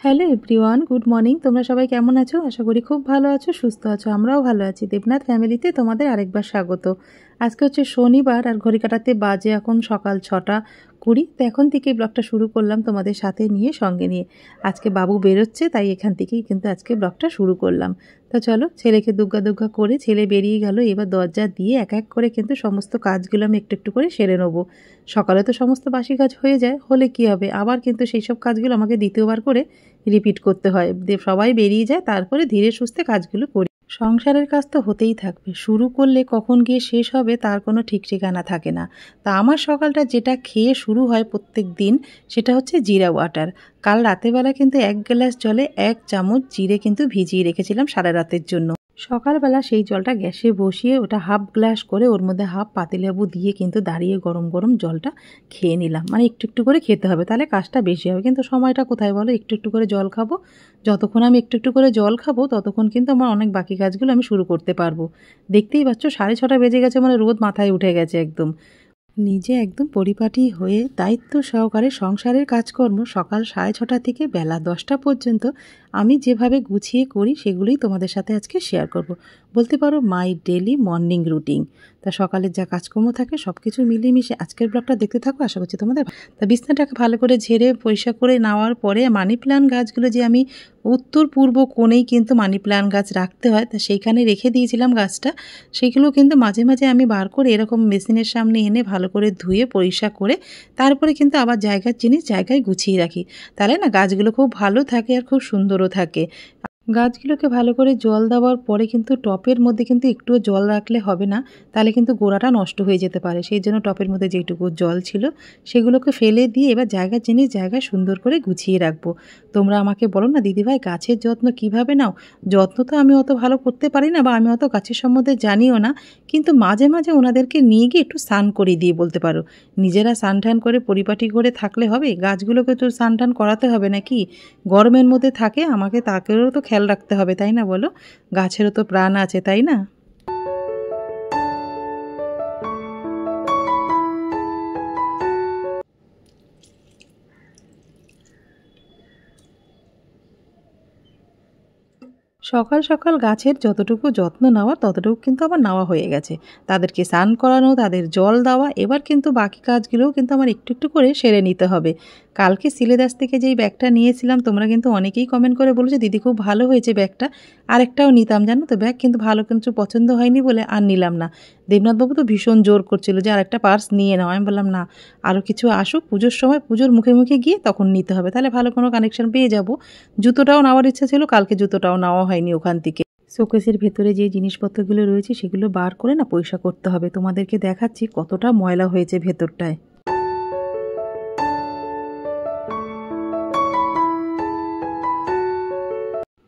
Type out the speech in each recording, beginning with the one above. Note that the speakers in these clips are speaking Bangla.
Hello everyone, good morning. তোমরা সবাই কেমন আছো? আশা করি খুব ভালো আছো, সুস্থ আছো। আমরাও ভালো আছি। দেবনাথ ফ্যামিলিতে তোমাদের আরেকবার স্বাগত। আজকে হচ্ছে শনিবার আর ঘড়ি কাটাতে বাজে এখন সকাল 6:20। তো এখন থেকেই ব্লগটা শুরু করলাম তোমাদের সাথে নিয়ে, সঙ্গে নিয়ে। আজকে বাবু বেরোচ্ছে, তাই এখান থেকেই কিন্তু আজকে ব্লগটা শুরু করলাম। তো চলো, ছেলেকে দুগ্গা দুগ্গা করে ছেলে বেরিয়ে গেল। এবার দরজা দিয়ে এক এক করে কিন্তু সমস্ত কাজগুলো আমি একটু একটু করে সেরে নেবো। সকালে তো সমস্ত বাসি কাজ হয়ে যায়, হলে কি হবে, আবার কিন্তু সেই সব কাজগুলো আমাকে দ্বিতীয়বার করে রিপিট করতে হয়। সবাই বেরিয়ে যায়, তারপরে ধীরে সুস্থে কাজগুলো করি। সংসারের কাজ তো হতেই থাকবে, শুরু করলে কখন গিয়ে শেষ হবে তার কোনো ঠিক ঠিকানা থাকে না। তা আমার সকালটা যেটা খেয়ে শুরু হয় প্রত্যেক দিন, সেটা হচ্ছে জিরা ওয়াটার। কাল রাতেরবেলা কিন্তু 1 গ্লাস জলে 1 চামচ জিরে কিন্তু ভিজিয়ে রেখেছিলাম সারা রাতের জন্য। সকালবেলা সেই জলটা গ্যাসে বসিয়ে ওটা হাফ গ্লাস করে ওর মধ্যে হাফ পাতিলেবু দিয়ে কিন্তু দাঁড়িয়ে গরম গরম জলটা খেয়ে নিলাম। মানে একটু একটু করে খেতে হবে, তাহলে কাজটা বেশি হবে। কিন্তু সময়টা কোথায় বলো, একটু একটু করে জল খাবো। যতক্ষণ আমি একটু একটু করে জল খাবো ততক্ষণ কিন্তু আমার অনেক বাকি কাজগুলো আমি শুরু করতে পারবো। দেখতেই পাচ্ছ 6:30 বেজে গেছে, মানে রোদ মাথায় উঠে গেছে একদম। নিজে একদম পরিপাটি হয়ে দায়িত্ব সহকারে সংসারের কাজকর্ম সকাল 6:30 থেকে বেলা 10টা পর্যন্ত আমি যেভাবে গুছিয়ে করি সেগুলোই তোমাদের সাথে আজকে শেয়ার করব। বলতে পারো মাই ডেলি মর্নিং রুটিন। তা সকালের যা কাজকর্ম থাকে সব কিছু মিলিয়ে মিশে আজকের ব্লগটা দেখতে থাকো, আশা করছি তোমাদের। তা বিছনাটাকে ভালো করে ঝেড়ে পরিষ্কার করে নেওয়ার পরে মানি প্ল্যান্ট গাছগুলো যে আমি উত্তর পূর্ব কোণেই কিন্তু মানি প্ল্যান্ট গাছ রাখতে হয়, তা সেইখানে রেখে দিয়েছিলাম গাছটা। সেইগুলো কিন্তু মাঝে মাঝে আমি বার করে এরকম মেশিনের সামনে এনে ভালো করে ধুয়ে পরিষ্কার করে তারপরে কিন্তু আবার জায়গার জিনিস জায়গায় গুছিয়ে রাখি। তাহলে না গাছগুলো খুব ভালো থাকে আর খুব সুন্দরও থাকে। গাছগুলোকে ভালো করে জল দেওয়ার পরে কিন্তু টপের মধ্যে কিন্তু একটুও জল রাখলে হবে না, তাহলে কিন্তু গোড়াটা নষ্ট হয়ে যেতে পারে। সেই জন্য টপের মধ্যে যেটুকু জল ছিল সেগুলোকে ফেলে দিয়ে এবার জায়গার জিনিস জায়গায় সুন্দর করে গুছিয়ে রাখবো। তোমরা আমাকে বলো না, দিদিভাই গাছের যত্ন কিভাবে নাও? যত্ন তো আমি অত ভালো করতে পারি না, বা আমি অত গাছের সম্বন্ধে জানিও না, কিন্তু মাঝে মাঝে ওনাদেরকে নিয়ে গিয়ে একটু স্নান করিয়ে দিই বলতে পারো। নিজেরা স্নান টান করে পরিপাটি করে থাকলে হবে? গাছগুলোকে তো স্নান টান করাতে হবে নাকি? গরমের মধ্যে থাকে, আমাকে তাকেও তো খেয়াল রাখতে হবে, তাই না বলো? গাছেরও তো প্রাণ আছে, তাই না? সকাল সকাল গাছের যতটুকু যত্ন নেওয়া ততটুকু কিন্তু আমার নেওয়া হয়ে গেছে। তাদেরকে স্নান করানো, তাদের জল দেওয়া, এবার কিন্তু বাকি কাজগুলোও কিন্তু আমার একটু একটু করে সেরে নিতে হবে। কালকে সিলেদাস থেকে যেই ব্যাগটা নিয়েছিলাম, তোমরা কিন্তু অনেকেই কমেন্ট করে বলেছো দিদি খুব ভালো হয়েছে ব্যাগটা। আরেকটাও নিতাম জানো তো, ব্যাগ কিন্তু ভালো কিছু পছন্দ হয়নি বলে আর নিলাম না। দেবনাথবাবু তো ভীষণ জোর করছিল যে আরেকটা পার্স নিয়ে নাও। আমি বললাম না, আরও কিছু আসুক, পুজোর সময় পুজোর মুখে মুখে গিয়ে তখন নিতে হবে, তাহলে ভালো কোনো কানেকশন পেয়ে যাব। জুতোটাও নেওয়ার ইচ্ছা ছিল, কালকে জুতোটাও নেওয়া হয়নি ওখান থেকে। শোকেসের ভেতরে যে জিনিসপত্রগুলো রয়েছে সেগুলো বার করে না পরিষ্কার করতে হবে। তোমাদেরকে দেখাচ্ছি কতটা ময়লা হয়েছে ভেতরটায়।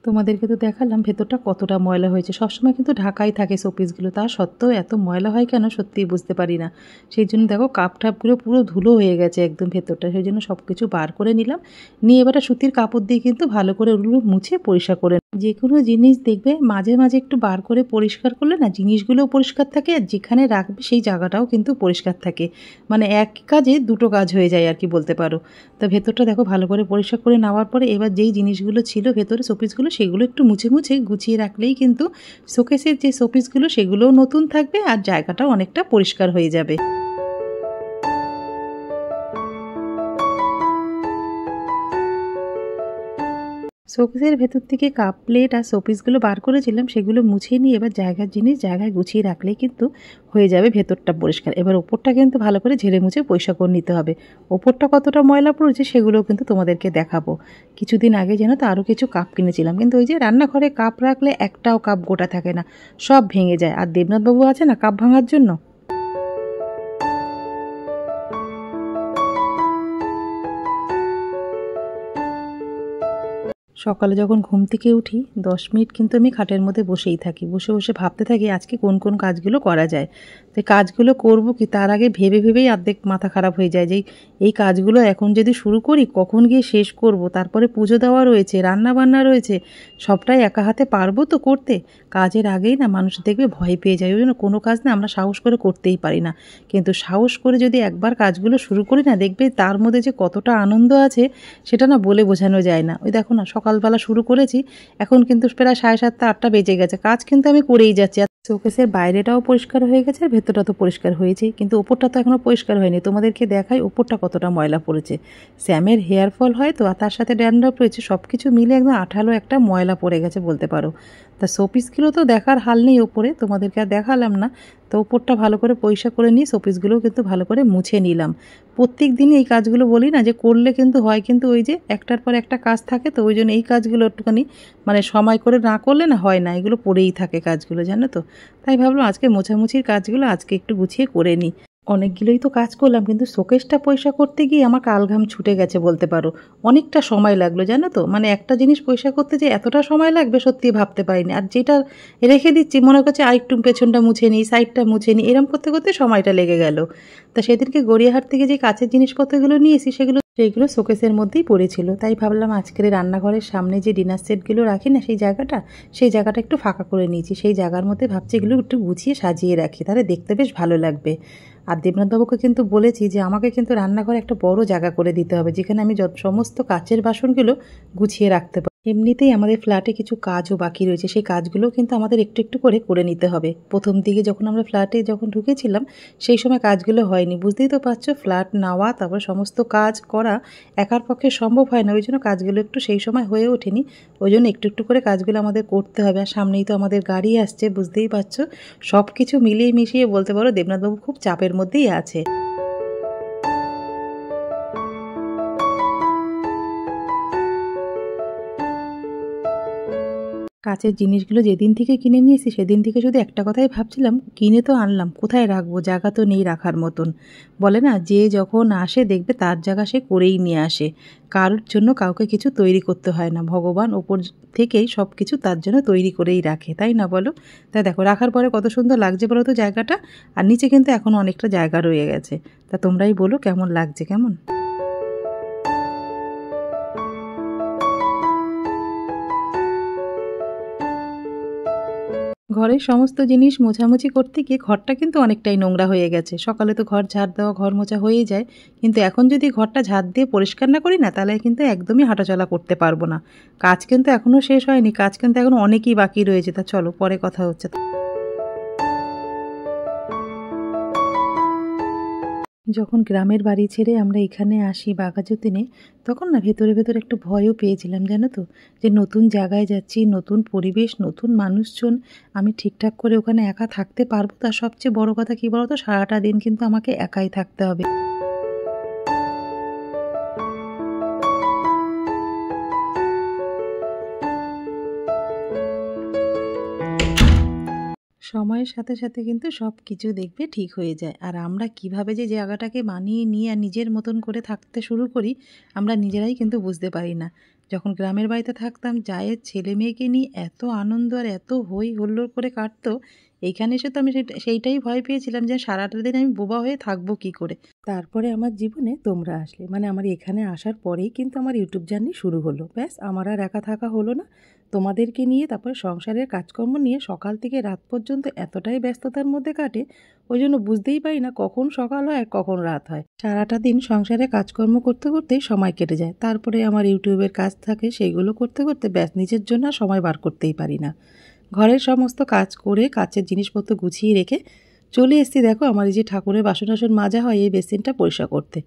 তোমাদেরকে তো দেখালাম ভেতরটা কতটা ময়লা হয়েছে। সবসময় কিন্তু ঢাকাই থাকে শোপিসগুলো, তা সত্ত্বেও এত ময়লা হয় কেন সত্যিই বুঝতে পারি না। সেই জন্য দেখো কাপ টাপগুলো পুরো ধুলো হয়ে গেছে একদম ভেতরটা। সেই জন্য সব কিছু বার করে নিলাম। নিয়ে এবার সুতির কাপড় দিয়ে কিন্তু ভালো করে ওগুলো মুছে পরিষ্কার করে। যে কোনো জিনিস দেখবে মাঝে মাঝে একটু বার করে পরিষ্কার করলে না জিনিসগুলোও পরিষ্কার থাকে, আর যেখানে রাখবে সেই জায়গাটাও কিন্তু পরিষ্কার থাকে। মানে এক কাজে দুটো কাজ হয়ে যায় আর কি বলতে পারো। তা ভেতরটা দেখো ভালো করে পরিষ্কার করে নেওয়ার পরে এবার যেই জিনিসগুলো ছিল ভেতরে শোপিসগুলো সেগুলো একটু মুছে মুছে গুছিয়ে রাখলেই কিন্তু শোকেসের যে শোপিসগুলো সেগুলোও নতুন থাকবে আর জায়গাটাও অনেকটা পরিষ্কার হয়ে যাবে। শোকেসের ভেতর থেকে কাপ প্লেট আর শোপিসগুলো বার করেছিলাম, সেগুলো মুছিয়ে নিয়ে এবার জায়গার জিনিস জায়গায় গুছিয়ে রাখলেই কিন্তু হয়ে যাবে ভেতরটা পরিষ্কার। এবার ওপরটা কিন্তু ভালো করে ঝেড়ে মুছে পরিষ্কার করে নিতে হবে। ওপরটা কতটা ময়লা পড়েছে সেগুলোও কিন্তু তোমাদেরকে দেখাবো। কিছুদিন আগে যেন তো আরও কিছু কাপ কিনেছিলাম, কিন্তু ওই যে রান্নাঘরে কাপ রাখলে একটাও কাপ গোটা থাকে না, সব ভেঙে যায়। আর দেবনাথবাবু আছে না কাপ ভাঙার জন্য। সকালে যখন ঘুম থেকে উঠি 10 মিনিট কিন্তু আমি খাটের মধ্যে বসেই থাকি, বসে বসে ভাবতে থাকি আজকে কোন কোন কাজগুলো করা যায়। তো কাজগুলো করব কি তার আগে ভেবে ভেবেই অর্ধেক মাথা খারাপ হয়ে যায় যে এই কাজগুলো এখন যদি শুরু করি কখন গিয়ে শেষ করব, তারপরে পুজো দেওয়া রয়েছে, রান্না বান্না রয়েছে, সবটাই একা হাতে পারবো তো করতে। কাজের আগেই না মানুষ দেখবে ভয় পেয়ে যায়, ওই জন্য কোনো কাজ না আমরা সাহস করে করতেই পারি না। কিন্তু সাহস করে যদি একবার কাজগুলো শুরু করি না, দেখবে তার মধ্যে যে কতটা আনন্দ আছে সেটা না বলে বোঝানো যায় না। ওই দেখো না, সকালবেলা শুরু করেছি, এখন কিন্তু প্রায় 7:30 8টা বেজে গেছে, কাজ কিন্তু আমি করেই যাচ্ছি। শোকেসের বাইরেটাও পরিষ্কার হয়ে গেছে আর ভেতরটা তো পরিষ্কার হয়েছেই, কিন্তু ওপরটা তো এখনও পরিষ্কার হয়নি। তোমাদেরকে দেখাই ওপরটা কতটা ময়লা পড়েছে। স্যামের হেয়ার ফল হয় তো, আর তার সাথে ড্যান্ড্রফ রয়েছে, সব কিছু মিলে একদম আঠালো একটা ময়লা পড়ে গেছে বলতে পারো। তা শোপিসগুলো তো দেখার হাল নেই ওপরে, তোমাদেরকে আর দেখালাম না। তো ওপরটা ভালো করে পরিষ্কার করে নিয়ে শোপিসগুলোও কিন্তু ভালো করে মুছে নিলাম। প্রত্যেক দিনই এই কাজগুলো বলি না যে করলে কিন্তু হয়, কিন্তু ওই যে একটার পর একটা কাজ থাকে, তো ওই জন্য এই কাজগুলো একটুখানি মানে সময় করে না করলে না হয় না, এগুলো পড়েই থাকে কাজগুলো, জানো তো। তাই ভাবলাম আজকে মোছামুছির কাজগুলো আজকে একটু গুছিয়ে করে নিই। অনেকগুলোই তো কাজ করলাম, কিন্তু শোকেসটা পরিষ্কার করতে গিয়ে আমার কালঘাম ছুটে গেছে বলতে পারো। অনেকটা সময় লাগলো জানো তো, মানে একটা জিনিস পরিষ্কার করতে যে এতটা সময় লাগবে সত্যি ভাবতে পারিনি। আর যেটা রেখে দিচ্ছি মনে করছে আরেকটু পেছনটা মুছে নিই, সাইডটা মুছে নিই, এরম করতে করতে সময়টা লেগে গেল। তা সেদিনকে গড়িয়াহাট থেকে যে কাছের জিনিসপত্রগুলো নিয়েছি সেগুলো শোকেসের মধ্যেই পড়েছিল। তাই ভাবলাম আজকের রান্নাঘরের সামনে যে ডিনার সেটগুলো রাখি না, সেই জায়গাটা একটু ফাঁকা করে নিয়েছি। সেই জায়গার মধ্যে ভাবছি এগুলো একটু গুছিয়ে সাজিয়ে রাখি, তাহলে দেখতে বেশ ভালো লাগবে। আর দেবনাথবাবুকে কিন্তু বলেছি যে আমাকে কিন্তু রান্নাঘরে একটা বড় জায়গা করে দিতে হবে, যেখানে আমি সমস্ত কাচের বাসনগুলো গুছিয়ে রাখতে পারি। এমনিতেই আমাদের ফ্ল্যাটে কিছু কাজও বাকি রয়েছে, সেই কাজগুলো কিন্তু আমাদের একটু একটু করে নিতে হবে। প্রথম দিকে যখন আমরা ফ্ল্যাটে ঢুকেছিলাম সেই সময় কাজগুলো হয়নি, বুঝতেই তো পারছো, ফ্ল্যাট নেওয়া তারপর সমস্ত কাজ করা একার পক্ষে সম্ভব হয় না, ওই জন্য কাজগুলো একটু সেই সময় হয়ে ওঠেনি। ওই জন্য একটু একটু করে কাজগুলো আমাদের করতে হবে। আর সামনেই তো আমাদের গাড়ি আসছে, বুঝতেই পারছো, সব কিছু মিলিয়ে মিশিয়ে বলতে পারো দেবনাথবাবু খুব চাপের মধ্যেই আছে। কাচের জিনিসগুলো যেদিন থেকে কিনে নিয়েছি সেদিন থেকে শুধু একটা কথাই ভাবছিলাম, কিনে তো আনলাম, কোথায় রাখবো, জায়গা তো নেই রাখার মতন। বলে না, যে যখন আসে দেখবে তার জায়গা সে করেই নিয়ে আসে, কারোর জন্য কাউকে কিছু তৈরি করতে হয় না, ভগবান ওপর থেকেই সব কিছু তার জন্য তৈরি করেই রাখে, তাই না বলো। তাই দেখো রাখার পরে কত সুন্দর লাগছে বলো তো জায়গাটা। আর নিচে কিন্তু এখনও অনেকটা জায়গা রয়ে গেছে। তা তোমরাই বলো কেমন লাগছে, কেমন। ঘরের সমস্ত জিনিস মোছামুছি করতে গিয়ে ঘরটা কিন্তু অনেকটাই নোংরা হয়ে গেছে। সকালে তো ঘর ঝাড় দেওয়া, ঘর মোছা হয়েই যায়, কিন্তু এখন যদি ঘরটা ঝাড় দিয়ে পরিষ্কার না করি না, তাহলে কিন্তু একদমই হাঁটাচলা করতে পারবো না। কাজ কিন্তু এখনও শেষ হয়নি, কাজ কিন্তু এখনও অনেকই বাকি রয়েছে। তা চলো পরে কথা হচ্ছে। যখন গ্রামের বাড়ি ছেড়ে আমরা এখানে আসি বাঘাযতীনে, তখন না ভেতরে ভেতরে একটু ভয়ও পেয়েছিলাম জানো তো, যে নতুন জায়গায় যাচ্ছি, নতুন পরিবেশ, নতুন মানুষজন, আমি ঠিকঠাক করে ওখানে একা থাকতে পারবো। তার সবচেয়ে বড় কথা কী বলো তো, সারাটা দিন কিন্তু আমাকে একাই থাকতে হবে। সময়ের সাথে সাথে কিন্তু সব কিছু দেখবে ঠিক হয়ে যায়। আর আমরা কিভাবে যে জায়গাটাকে মানিয়ে নিয়ে আর নিজের মতন করে থাকতে শুরু করি, আমরা নিজেরাই কিন্তু বুঝতে পারি না। যখন গ্রামের বাড়িতে থাকতাম, জায়ের ছেলে মেয়েকে নিয়ে এত আনন্দ আর এত হই হুল্লোড় করে কাটতো, এইখানে এসে তো আমি সেইটাই ভয় পেয়েছিলাম যে সারাটা দিন আমি বোবা হয়ে থাকবো কি করে। তারপরে আমার জীবনে তোমরা আসলে, মানে আমার এখানে আসার পরেই কিন্তু আমার ইউটিউব জার্নি শুরু হলো। ব্যাস, আমার আর একা থাকা হলো না, তোমাদেরকে নিয়ে, তারপরে সংসারের কাজকর্ম নিয়ে সকাল থেকে রাত পর্যন্ত এতটাই ব্যস্ততার মধ্যে কাটে, ওই জন্য বুঝতেই পারি না কখন সকাল হয় আর কখন রাত হয়। সারাটা দিন সংসারে কাজকর্ম করতে করতেই সময় কেটে যায়। তারপরে আমার ইউটিউবের কাজ থাকে, সেইগুলো করতে করতে ব্যাস নিজের জন্য আর সময় বার করতেই পারি না। ঘরের সমস্ত কাজ করে কাচের জিনিসপত্র গুছিয়ে রেখে চলে এসেছি, দেখো আমার এই যে ঠাকুরের বাসন টাসন মাজা হয় এই বেসিনটা পরিষ্কার করতে।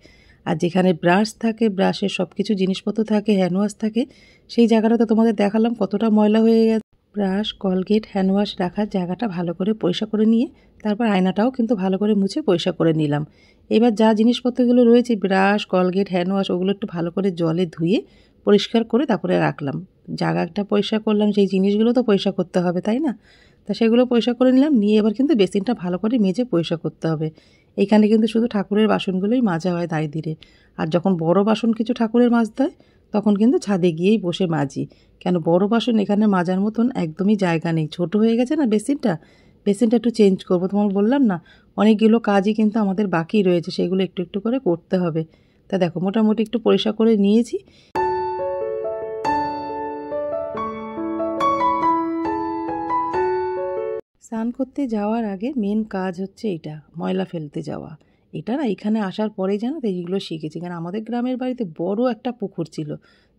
আর যেখানে ব্রাশ থাকে, ব্রাশের সব কিছু জিনিসপত্র থাকে, হ্যান্ডওয়াশ থাকে, সেই জায়গাটা তো তোমাদের দেখালাম কতটা ময়লা হয়ে গেছে। ব্রাশ, কলগেট, হ্যান্ডওয়াশ রাখার জায়গাটা ভালো করে পরিষ্কার করে নিয়ে তারপর আয়নাটাও কিন্তু ভালো করে মুছে পরিষ্কার করে নিলাম। এবার যা জিনিসপত্রগুলো রয়েছে, ব্রাশ, কলগেট, হ্যান্ডওয়াশ, ওগুলো একটু ভালো করে জলে ধুয়ে পরিষ্কার করে তারপরে রাখলাম। জায়গাটা পরিষ্কার করলাম, সেই জিনিসগুলো তো পরিষ্কার করতে হবে, তাই না। তা সেগুলো পরিষ্কার করে নিলাম, নিয়ে এবার কিন্তু বেসিনটা ভালো করে মেজে পরিষ্কার করতে হবে। এইখানে কিন্তু শুধু ঠাকুরের বাসনগুলোই মাজা হয় দাঁড়িয়ে ধীরে। আর যখন বড় বাসন কিছু ঠাকুরের মাজতে হয়, তখন কিন্তু ছাদে গিয়েই বসে মাজি। কেন বড় বাসন এখানে মাজার মতন একদমই জায়গা নেই, ছোট হয়ে গেছে না বেসিনটা। বেসিনটা একটু চেঞ্জ করবো, তোমার বললাম না অনেকগুলো কাজই কিন্তু আমাদের বাকি রয়েছে, সেগুলো একটু একটু করে করতে হবে। তা দেখো মোটামুটি একটু পরিষ্কার করে নিয়েছি। স্নান করতে যাওয়ার আগে মেন কাজ হচ্ছে এটা, ময়লা ফেলতে যাওয়া। এটা না এখানে আসার পরেই জানো তো এইগুলো শিখেছি, কারণ আমাদের গ্রামের বাড়িতে বড় একটা পুকুর ছিল।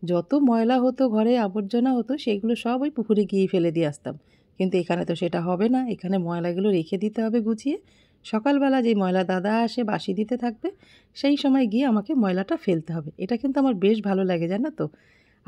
যত ময়লা হতো ঘরে, আবর্জনা হতো, সেইগুলো সব ওই পুকুরে গিয়ে ফেলে দিয়ে আসতাম। কিন্তু এখানে তো সেটা হবে না, এখানে ময়লাগুলো রেখে দিতে হবে গুছিয়ে। সকালবেলা যেই ময়লা দাদা আসে বাসি দিতে থাকবে, সেই সময় গিয়ে আমাকে ময়লাটা ফেলতে হবে। এটা কিন্তু আমার বেশ ভালো লাগে জানো তো।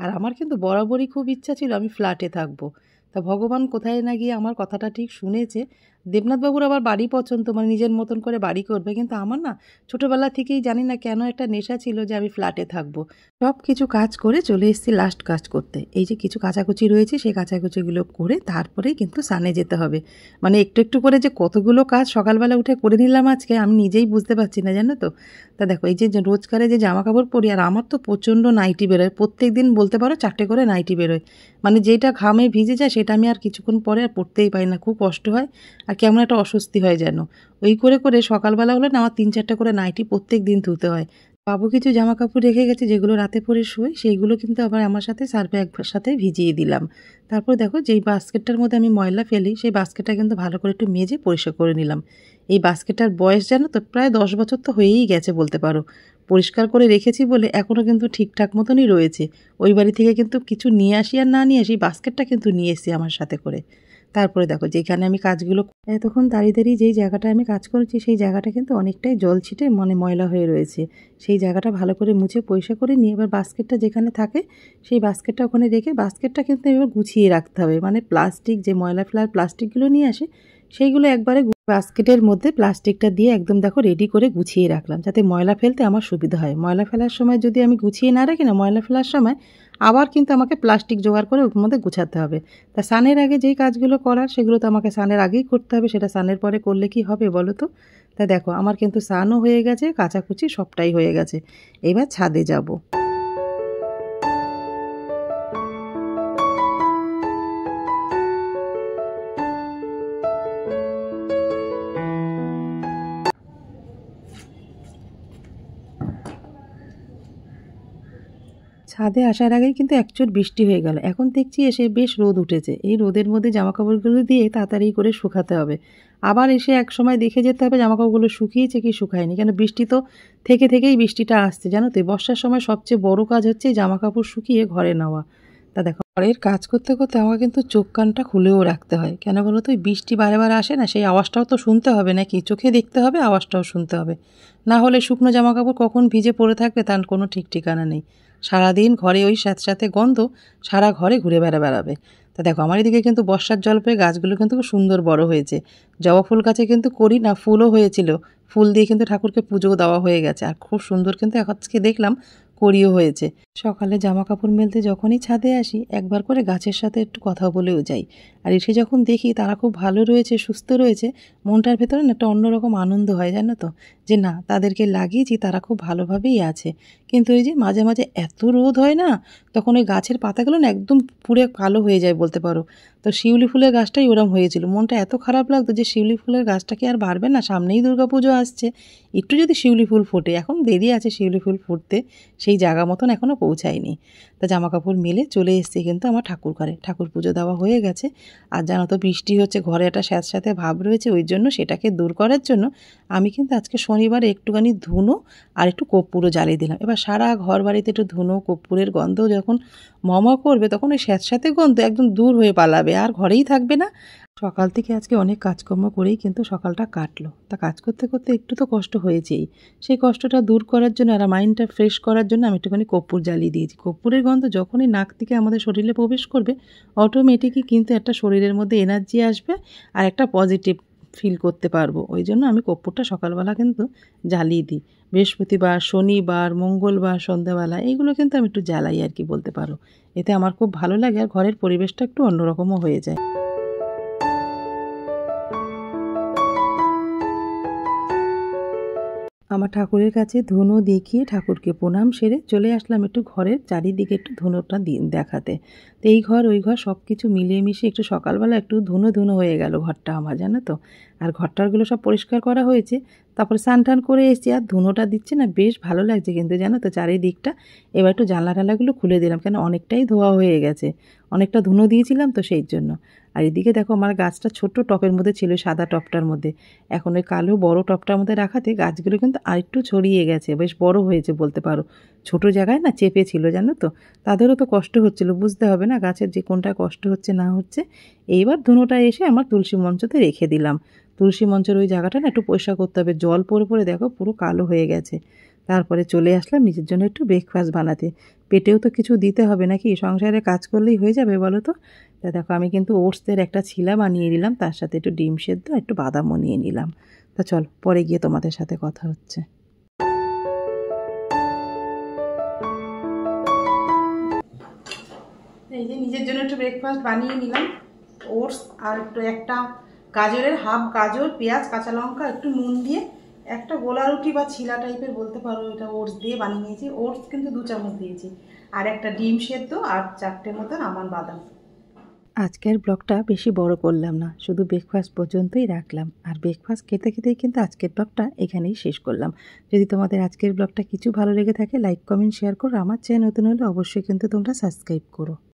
আর আমার কিন্তু বরাবরই খুব ইচ্ছা ছিল আমি ফ্ল্যাটে থাকবো। তা ভগবান কোথায় না গিয়ে আমার কথাটা ঠিক শুনেছে। দেবনাথবাবুর আবার বাড়ি পছন্দ, মানে নিজের মতন করে বাড়ি করবে, কিন্তু আমার না ছোটোবেলা থেকেই জানি না কেন একটা নেশা ছিল যে আমি ফ্ল্যাটে থাকবো। সব কিছু কাজ করে চলে এসেছি লাস্ট কাজ করতে। এই যে কিছু কাচাকুচি রয়েছে, সেই কাচাকুচিগুলো করে তারপরেই কিন্তু স্নানে যেতে হবে। মানে একটু একটু করে যে কতগুলো কাজ সকালবেলা উঠে করে নিলাম আজকে, আমি নিজেই বুঝতে পারছি না জানো তো। তা দেখো এই যে রোজকারে যে জামা কাপড় পরি, আর আমার তো প্রচণ্ড নাইটি বেরোয়, প্রত্যেক দিন বলতে পারো 4টে করে নাইটি বেরোয়। মানে যেটা ঘামে ভিজে যায় সেটা আমি আর কিছুক্ষণ পরে আর পরতেই পারি না, খুব কষ্ট হয় আর কেমন একটা অস্বস্তি হয় যেন। ওই করে করে সকালবেলা হলে না আমার 3-4টা করে নাইটি প্রত্যেক দিন ধুতে হয়। বাবু কিছু জামা কাপড় রেখে গেছে যেগুলো রাতে পরে শুয়ে, সেইগুলো কিন্তু আবার আমার সাথে সার্ফে একসাথে ভিজিয়ে দিলাম। তারপর দেখো যেই বাস্কেটটার মধ্যে আমি ময়লা ফেলি, সেই বাস্কেটটা কিন্তু ভালো করে একটু মেজে পরিষ্কার করে নিলাম। এই বাস্কেটটার বয়স জানো তো প্রায় 10 বছর তো হয়েই গেছে বলতে পারো। পরিষ্কার করে রেখেছি বলে এখনও কিন্তু ঠিকঠাক মতনই রয়েছে। ওই বাড়ি থেকে কিন্তু কিছু নিয়ে আসি আর না নিয়ে আসি, বাস্কেটটা কিন্তু নিয়ে এসেছি আমার সাথে করে। তারপরে দেখো যেখানে আমি কাজগুলো এতক্ষণ দাঁড়িয়ে দাঁড়িয়ে যেই জায়গাটায় আমি কাজ করেছি, সেই জায়গাটা কিন্তু অনেকটাই জল ছিটে মানে ময়লা হয়ে রয়েছে। সেই জায়গাটা ভালো করে মুছে পরিষ্কার করে নিয়ে এবার বাস্কেটটা যেখানে থাকে সেই বাস্কেটটা ওখানে রেখে, বাস্কেটটা কিন্তু এবার গুছিয়ে রাখতে হবে। মানে প্লাস্টিক যে ময়লা ফেলার প্লাস্টিকগুলো নিয়ে আসে সেইগুলো একবারে বাস্কেটের মধ্যে প্লাস্টিকটা দিয়ে একদম দেখো রেডি করে গুছিয়ে রাখলাম, যাতে ময়লা ফেলতে আমার সুবিধা হয়। ময়লা ফেলার সময় যদি আমি গুছিয়ে না রাখি না, ময়লা ফেলার সময় আবার কিন্তু আমাকে প্লাস্টিক জোগাড় করে ওর মধ্যে গুছাতে হবে। তা স্নানের আগে যেই কাজগুলো করার সেগুলো তো আমাকে স্নানের আগেই করতে হবে, সেটা স্নানের পরে করলে কি হবে বলো তো। তা দেখো আমার কিন্তু স্নানও হয়ে গেছে, কাচাকুচি সবটাই হয়ে গেছে। এবার ছাদে যাব। ছাদে আসার আগেই কিন্তু একচুট বৃষ্টি হয়ে গেল। এখন দেখছি এসে বেশ রোদ উঠেছে। এই রোদের মধ্যে জামাকাপড়গুলো দিয়ে তাড়াতাড়ি করে শুকাতে হবে। আবার এসে এক সময় দেখে যেতে হবে জামাকাপড়গুলো শুকিয়েছে কি শুকায়নি, কেন বৃষ্টি তো থেকেই বৃষ্টিটা আসছে জানো তো। বর্ষার সময় সবচেয়ে বড় কাজ হচ্ছে জামাকাপড় শুকিয়ে ঘরে নেওয়া। তা দেখো ঘরের কাজ করতে করতে আমাকে কিন্তু চোখ কানটা খুলেও রাখতে হয়, কেন বলো তো। ওই বৃষ্টি বারে বারে আসে না, সেই আওয়াজটাও তো শুনতে হবে, নাকি চোখে দেখতে হবে, আওয়াজটাও শুনতে হবে। না হলে শুকনো জামাকাপড় কখন ভিজে পড়ে থাকবে তার কোনো ঠিক ঠিকানা নেই। সারাদিন ঘরে ওই স্যাঁতস্যাঁতে গন্ধ সারা ঘরে ঘুরে বেড়াবে। তা দেখো আমার এদিকে কিন্তু বর্ষার জল পেয়ে গাছগুলো কিন্তু খুব সুন্দর বড় হয়েছে। জবা ফুল গাছে কিন্তু করি না, ফুলও হয়েছিল, ফুল দিয়ে কিন্তু ঠাকুরকে পুজোও দেওয়া হয়ে গেছে। আর খুব সুন্দর কিন্তু আজকে দেখলাম করিও হয়েছে। সকালে জামা কাপড় মেলতে যখনই ছাদে আসি একবার করে গাছের সাথে একটু কথা বলেও যাই। আর এসে যখন দেখি তারা খুব ভালো রয়েছে, সুস্থ রয়েছে, মনটার ভেতরে না একটা অন্যরকম আনন্দ হয় জানো তো, যে না তাদেরকে লাগিয়েছি, তারা খুব ভালোভাবেই আছে। কিন্তু ওই যে মাঝে মাঝে এত রোদ হয় না, তখন ওই গাছের পাতাগুলো না একদম পুড়ে কালো হয়ে যায় বলতে পারো। তো শিউলি ফুলের গাছটাই ওরম হয়েছিল, মনটা এত খারাপ লাগতো যে শিউলি ফুলের গাছটা কি আর বাড়বে না, সামনেই দুর্গাপুজো আসছে, একটু যদি শিউলি ফুল ফোটে, এখন দেরি আছে শিউলি ফুল ফুটতে, সেই জায়গা মতন এখনও পৌঁছায়নি। তা জামা কাপড় মেলে চলে এসেছি কিন্তু আমার ঠাকুর ঘরে, ঠাকুর পুজো দেওয়া হয়ে গেছে। আর জানো তো বৃষ্টি হচ্ছে, ঘরে একটা স্যাঁতস্যাঁতে ভাব রয়েছে, ওই জন্য সেটাকে দূর করার জন্য আমি কিন্তু আজকে শনিবারে একটুখানি ধুনো আর একটু কর্পূরও জ্বালিয়ে দিলাম। এবার সারা ঘর বাড়িতে একটু ধুনো কর্পূরের গন্ধ যখন করবে, তখন ওই স্যাঁতস্যাঁতে গন্ধ একদম দূর হয়ে পালাবে, আর ঘরেই থাকবে না। সকাল থেকে আজকে অনেক কাজকর্ম করেই কিন্তু সকালটা কাটলো। তা কাজ করতে করতে একটু তো কষ্ট হয়েছেই, সেই কষ্টটা দূর করার জন্য আর মাইন্ডটা ফ্রেশ করার জন্য আমি একটুখানি কর্পূর জ্বালিয়ে দিয়েছি। কর্পূরের গন্ধ যখনই নাক থেকে আমাদের শরীরে প্রবেশ করবে, অটোমেটিকই কিন্তু একটা শরীরের মধ্যে এনার্জি আসবে আর একটা পজিটিভ ফিল করতে পারবো। ওই জন্য আমি কর্পূরটা সকালবেলা কিন্তু জ্বালিয়ে দিই। বৃহস্পতিবার, শনিবার, মঙ্গলবার সন্ধ্যাবেলা এইগুলো কিন্তু আমি একটু জ্বালাই আর কি বলতে পারো। এতে আমার খুব ভালো লাগে আর ঘরের পরিবেশটা একটু অন্যরকমও হয়ে যায়। আমার ঠাকুরের কাছে ধুনো দেখিয়ে ঠাকুরকে প্রণাম সেরে চলে আসলাম একটু ঘরের চারিদিকে একটু ধুনোটা দেখাতে। তো এই ঘর ওই ঘর সব কিছু মিলিয়ে মিশিয়ে একটু সকালবেলা একটু ধুনো ধুনো হয়ে গেল ঘরটা আমার, জানো তো। আর ঘরটারগুলো সব পরিষ্কার করা হয়েছে, তারপরে স্নান টান করে এসেছি। আর ধুনোটা দিচ্ছে না, বেশ ভালো লাগছে কিন্তু, জানো তো, চারিদিকটা। এবার একটু জানলা টালাগুলো খুলে দিলাম, কেন অনেকটাই ধোয়া হয়ে গেছে, অনেকটা ধুনো দিয়েছিলাম তো সেই জন্য। আর এদিকে দেখো আমার গাছটা ছোট্ট টপের মধ্যে ছিল, সাদা টপটার মধ্যে। এখন ওই কালো বড় টপটার মধ্যে রাখাতে গাছগুলো কিন্তু আরেকটু ছড়িয়ে গেছে, বেশ বড় হয়েছে বলতে পারো। ছোট জায়গায় না চেপে ছিল, জানো তো, তাদেরও তো কষ্ট হচ্ছিল, বুঝতে হবে না গাছের যে কোনটা কষ্ট হচ্ছে না হচ্ছে। এইবার ধুনোটা এসে আমার তুলসী মঞ্চতে রেখে দিলাম। তুলসী মঞ্চের ওই জায়গাটা না একটু পরিষ্কার করতে হবে, জল পড়ে পড়ে দেখো পুরো কালো হয়ে গেছে। তারপরে চলে আসলাম নিজের জন্য একটু ব্রেকফাস্ট বানাতে। পেটেও তো কিছু দিতে হবে নাকি, সংসারে কাজ করলেই হয়ে যাবে বলো তো। তা দেখো আমি কিন্তু ওটসের একটা ছিলা বানিয়ে নিলাম, তার সাথে একটু ডিম সেদ্ধ, একটু বাদামও নিয়ে নিলাম। তা চল পরে গিয়ে তোমাদের সাথে কথা হচ্ছে। এই যে নিজের জন্য একটু ব্রেকফাস্ট বানিয়ে নিলাম, ওটস আর একটু একটা গাজরের হাফ গাজর, পেঁয়াজ, কাঁচা লঙ্কা, একটু নুন দিয়ে একটা গোলা রুটি বা ছিলা টাইপের বলতে পারো, এটা ওটস দিয়ে বানিয়ে নিয়েছি। ওটস কিন্তু 2 চামচ দিয়েছি, আর একটা ডিম সেদ্ধ, আর 4টে মতন আমন্ড বাদাম। আজকের ব্লগটা বেশি বড় করলাম না, শুধু ব্রেকফাস্ট পর্যন্তই রাখলাম। আর ব্রেকফাস্ট খেতে খেতেই কিন্তু আজকের ব্লগটা এখানেই শেষ করলাম। যদি তোমাদের আজকের ব্লগটা কিছু ভালো লেগে থাকে, লাইক কমেন্ট শেয়ার করো। আমার চ্যানেল নতুন হলে অবশ্যই কিন্তু তোমরা সাবস্ক্রাইব করো।